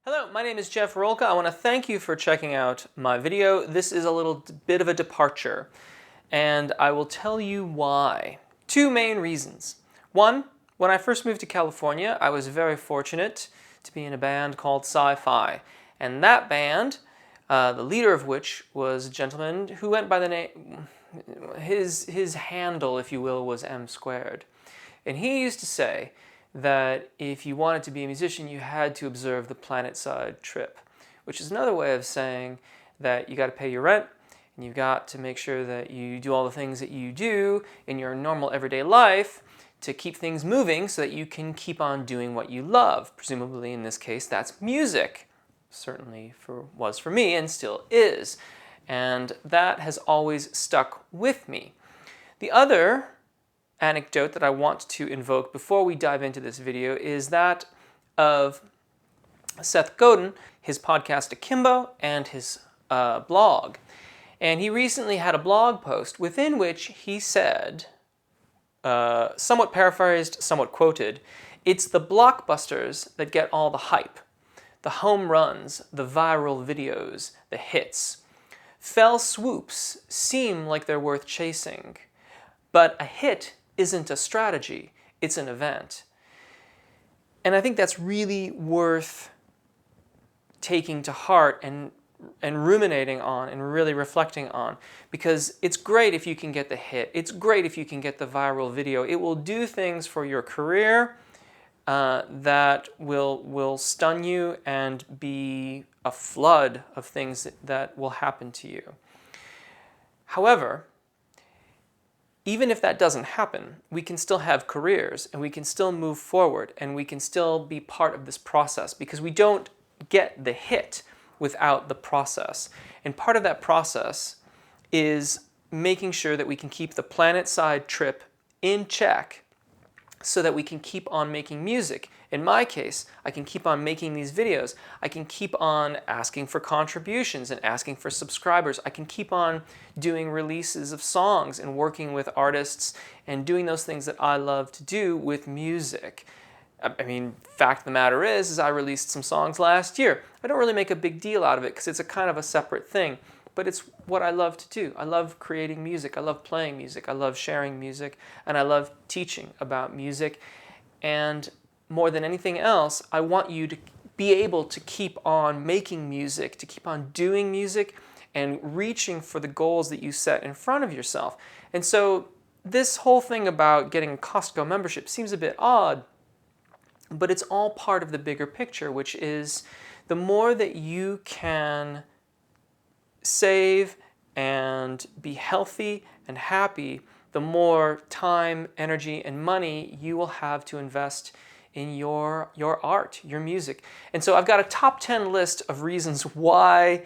Hello, my name is Jeff Rolka. I want to thank you for checking out my video. This is a little bit of a departure, and I will tell you why. Two main reasons. One, when I first moved to California, I was very fortunate to be in a band called Sci-Fi, and that band, the leader of which was a gentleman who went by the name, his handle, if you will, was M squared. And he used to say that if you wanted to be a musician, you had to observe the planet-side trip, which is another way of saying that you got to pay your rent, and you've got to make sure that you do all the things that you do in your normal everyday life to keep things moving so that you can keep on doing what you love. Presumably, in this case, that's music. Certainly was for me and still is. And that has always stuck with me. The other anecdote that I want to invoke before we dive into this video is that of Seth Godin, his podcast Akimbo, and his blog. And he recently had a blog post within which he said, somewhat paraphrased, somewhat quoted, "It's the blockbusters that get all the hype, the home runs, the viral videos, the hits. Fell swoops seem like they're worth chasing, but a hit isn't a strategy, it's an event." And I think that's really worth taking to heart and ruminating on and really reflecting on, because it's great if you can get the hit, it's great if you can get the viral video. It will do things for your career that will stun you and be a flood of things that will happen to you. However, even if that doesn't happen, we can still have careers and we can still move forward and we can still be part of this process, because we don't get the hit without the process. And part of that process is making sure that we can keep the planet-side trip in check so that we can keep on making music. In my case, I can keep on making these videos. I can keep on asking for contributions and asking for subscribers. I can keep on doing releases of songs and working with artists and doing those things that I love to do with music. I mean, fact of the matter is I released some songs last year. I don't really make a big deal out of it because it's a kind of a separate thing, but it's what I love to do. I love creating music. I love playing music. I love sharing music, and I love teaching about music. And more than anything else, I want you to be able to keep on making music, to keep on doing music, and reaching for the goals that you set in front of yourself. And so this whole thing about getting a Costco membership seems a bit odd, but it's all part of the bigger picture, which is the more that you can save and be healthy and happy, the more time, energy, and money you will have to invest in your art, your music. And so I've got a top 10 list of reasons why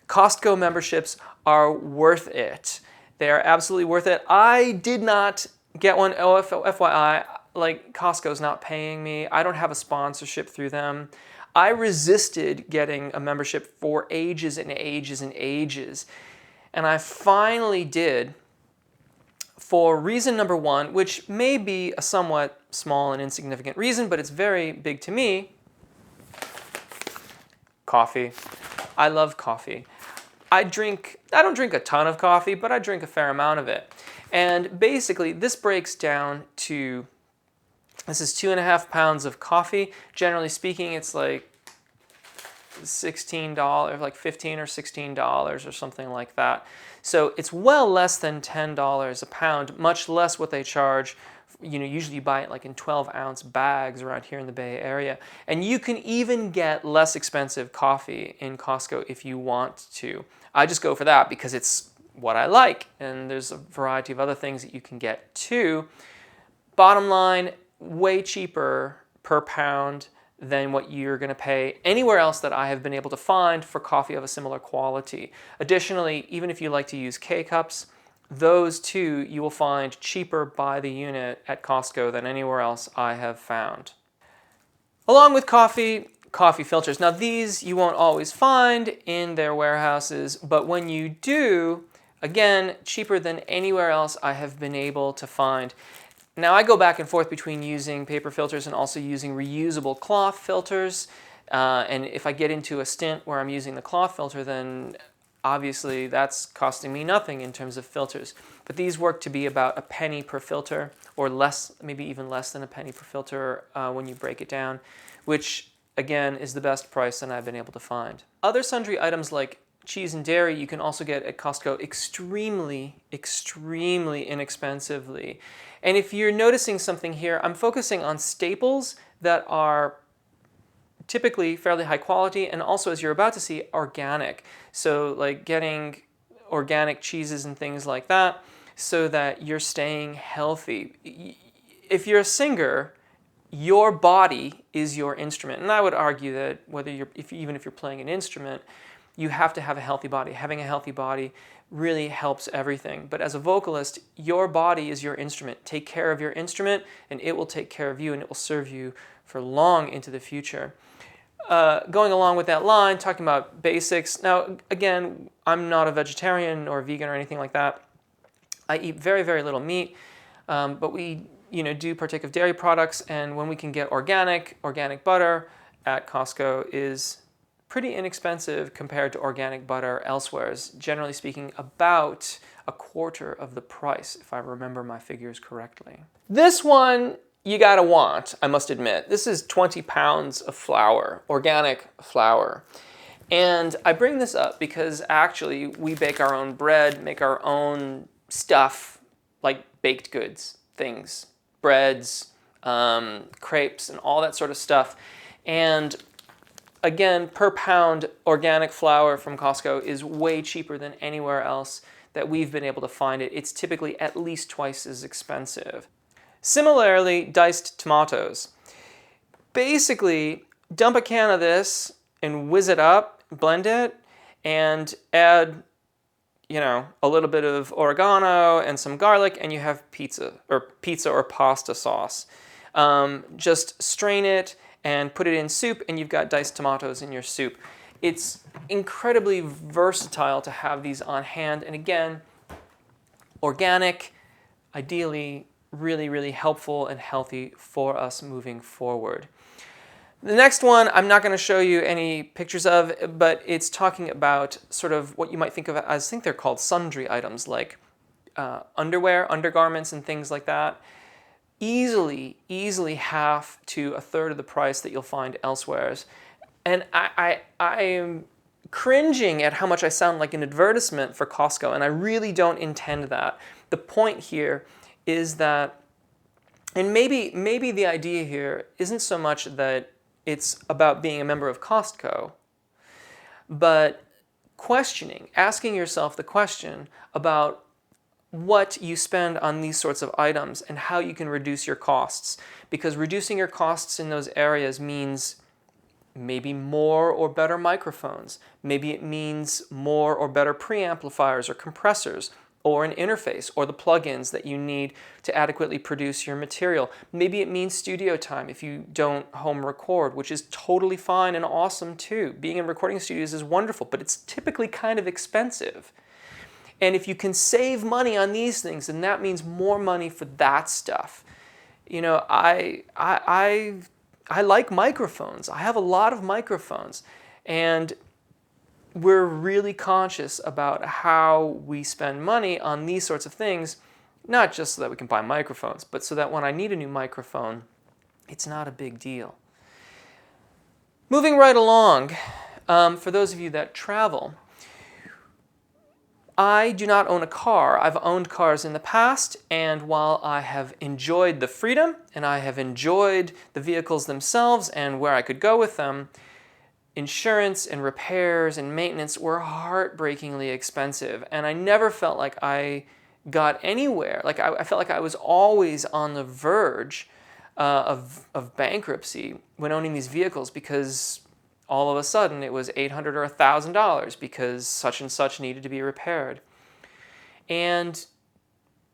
Costco memberships are worth it. They are absolutely worth it. I did not get one. FYI, like, Costco's not paying me. I don't have a sponsorship through them. I resisted getting a membership for ages and ages and ages. And I finally did, for reason number one, which may be a somewhat small and insignificant reason, but it's very big to me. Coffee. I love coffee. I don't drink a ton of coffee, but I drink a fair amount of it. And basically, this breaks down to, this is 2.5 pounds of coffee. Generally speaking, it's like $16, like $15 or $16 or something like that. So it's well less than $10 a pound, much less what they charge. Usually you buy it like in 12-ounce bags around here in the Bay Area. And you can even get less expensive coffee in Costco if you want to. I just go for that because it's what I like. And there's a variety of other things that you can get too. Bottom line, way cheaper per pound than what you're going to pay anywhere else that I have been able to find for coffee of a similar quality. Additionally, even if you like to use K-cups, those too you will find cheaper by the unit at Costco than anywhere else I have found. Along with coffee filters. Now these you won't always find in their warehouses, but when you do, again, cheaper than anywhere else I have been able to find. Now I go back and forth between using paper filters and also using reusable cloth filters. And if I get into a stint where I'm using the cloth filter, then obviously that's costing me nothing in terms of filters. But these work to be about a penny per filter, or less, maybe even less than a penny per filter when you break it down, which again is the best price that I've been able to find. Other sundry items like cheese and dairy you can also get at Costco extremely, extremely inexpensively. And if you're noticing something here, I'm focusing on staples that are typically fairly high quality, and also, as you're about to see, organic. So like getting organic cheeses and things like that so that you're staying healthy. If you're a singer, your body is your instrument. And I would argue that even if you're playing an instrument, you have to have a healthy body. Having a healthy body really helps everything. But as a vocalist, your body is your instrument. Take care of your instrument and it will take care of you, and it will serve you for long into the future. Going along with that line, talking about basics. Now, again, I'm not a vegetarian or vegan or anything like that. I eat very, very little meat, but we do partake of dairy products, and when we can get organic butter at Costco is pretty inexpensive compared to organic butter elsewhere. Is generally speaking about a quarter of the price, if I remember my figures correctly. This one you gotta want, I must admit. This is 20 pounds of flour, organic flour. And I bring this up because actually we bake our own bread, make our own stuff, like baked goods, things, breads, crepes, and all that sort of stuff. And again, per pound, organic flour from Costco is way cheaper than anywhere else that we've been able to find it. It's typically at least twice as expensive. Similarly, diced tomatoes. Basically, dump a can of this and whiz it up, blend it, and add, a little bit of oregano and some garlic, and you have pizza or pasta sauce. Just strain it and put it in soup, and you've got diced tomatoes in your soup. It's incredibly versatile to have these on hand, and again, organic, ideally really, really helpful and healthy for us moving forward. The next one, I'm not going to show you any pictures of, but it's talking about sort of what you might think of as, I think they're called sundry items, like underwear, undergarments, and things like that. Easily half to a third of the price that you'll find elsewhere. And I am cringing at how much I sound like an advertisement for Costco, and I really don't intend that. The point here is that, and maybe the idea here isn't so much that it's about being a member of Costco, but asking yourself the question about what you spend on these sorts of items and how you can reduce your costs. Because reducing your costs in those areas means maybe more or better microphones. Maybe it means more or better preamplifiers or compressors, or an interface, or the plugins that you need to adequately produce your material. Maybe it means studio time if you don't home record, which is totally fine and awesome too. Being in recording studios is wonderful, but it's typically kind of expensive. And if you can save money on these things, then that means more money for that stuff. I like microphones. I have a lot of microphones, and we're really conscious about how we spend money on these sorts of things, not just so that we can buy microphones, but so that when I need a new microphone, it's not a big deal. Moving right along, for those of you that travel, I do not own a car. I've owned cars in the past, and while I have enjoyed the freedom, and I have enjoyed the vehicles themselves and where I could go with them, insurance and repairs and maintenance were heartbreakingly expensive, and I never felt like I got anywhere. Like I felt like I was always on the verge of bankruptcy when owning these vehicles, because all of a sudden it was $800 or $1,000 because such and such needed to be repaired. And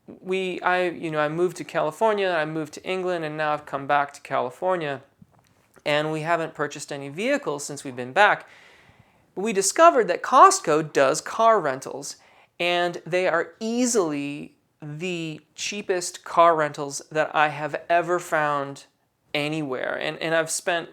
I moved to California, I moved to England, and now I've come back to California. And we haven't purchased any vehicles since we've been back. But we discovered that Costco does car rentals, and they are easily the cheapest car rentals that I have ever found anywhere. And I've spent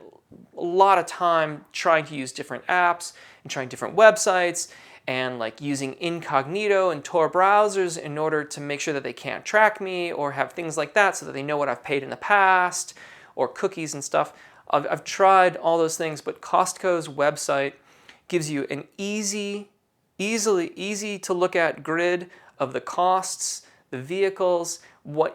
a lot of time trying to use different apps and trying different websites and like using incognito and Tor browsers in order to make sure that they can't track me or have things like that so that they know what I've paid in the past or cookies and stuff. I've tried all those things, but Costco's website gives you an easy to look at grid of the costs, the vehicles,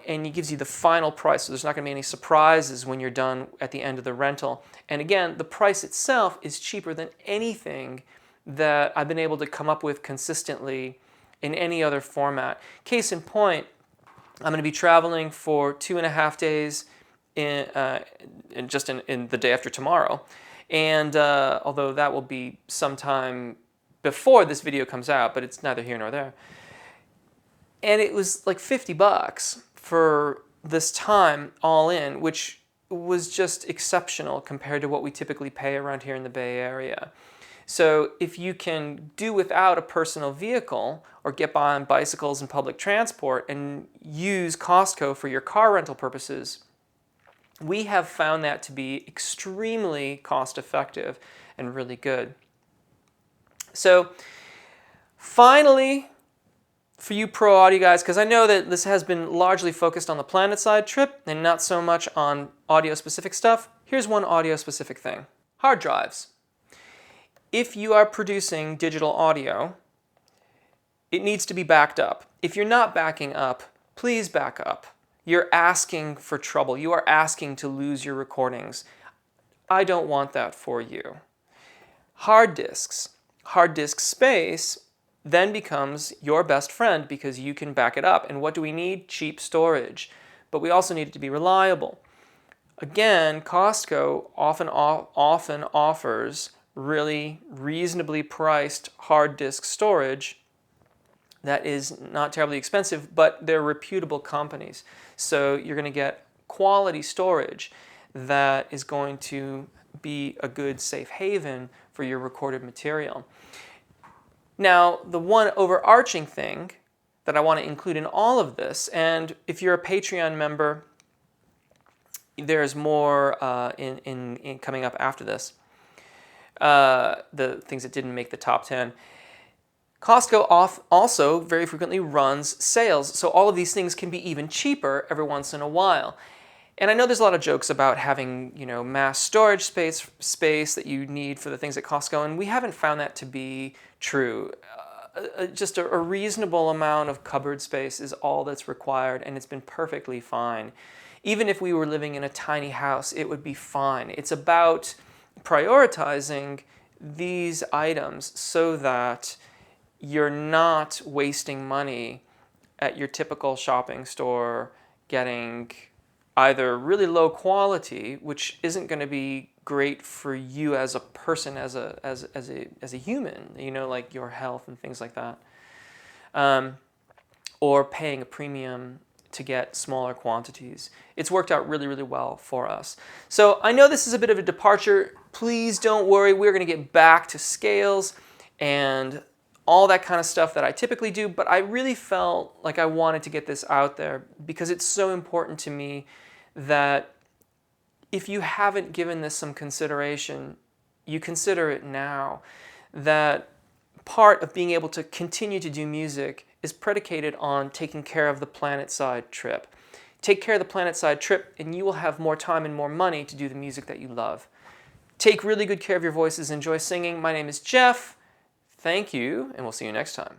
and it gives you the final price. So there's not going to be any surprises when you're done at the end of the rental. And again, the price itself is cheaper than anything that I've been able to come up with consistently in any other format. Case in point, I'm going to be traveling for 2.5 days in the day after tomorrow. And although that will be sometime before this video comes out, but it's neither here nor there. And it was like $50 for this time all in, which was just exceptional compared to what we typically pay around here in the Bay Area. So if you can do without a personal vehicle or get by on bicycles and public transport and use Costco for your car rental purposes, we have found that to be extremely cost effective and really good. So finally, for you pro audio guys, because I know that this has been largely focused on the PlanetSide trip and not so much on audio specific stuff, here's one audio specific thing. Hard drives. If you are producing digital audio, it needs to be backed up. If you're not backing up, please back up. You're asking for trouble. You are asking to lose your recordings. I don't want that for you. Hard disks. Hard disk space then becomes your best friend because you can back it up. And what do we need? Cheap storage. But we also need it to be reliable. Again, Costco often offers really reasonably priced hard disk storage that is not terribly expensive, but they're reputable companies. So you're going to get quality storage that is going to be a good safe haven for your recorded material. Now, the one overarching thing that I want to include in all of this, and if you're a Patreon member, there's more in coming up after this, the things that didn't make the top 10. Costco also very frequently runs sales, so all of these things can be even cheaper every once in a while. And I know there's a lot of jokes about having, mass storage space that you need for the things at Costco, and we haven't found that to be true. Just a reasonable amount of cupboard space is all that's required, and it's been perfectly fine. Even if we were living in a tiny house, it would be fine. It's about prioritizing these items so that you're not wasting money at your typical shopping store getting either really low quality, which isn't going to be great for you as a person, as a human, like your health and things like that, or paying a premium to get smaller quantities. It's worked out really, really well for us. So I know this is a bit of a departure. Please don't worry. We're going to get back to scales and all that kind of stuff that I typically do, but I really felt like I wanted to get this out there because it's so important to me that if you haven't given this some consideration, you consider it now. That part of being able to continue to do music is predicated on taking care of the PlanetSide trip. Take care of the PlanetSide trip and you will have more time and more money to do the music that you love. Take really good care of your voices. Enjoy singing. My name is Jeff. Thank you, and we'll see you next time.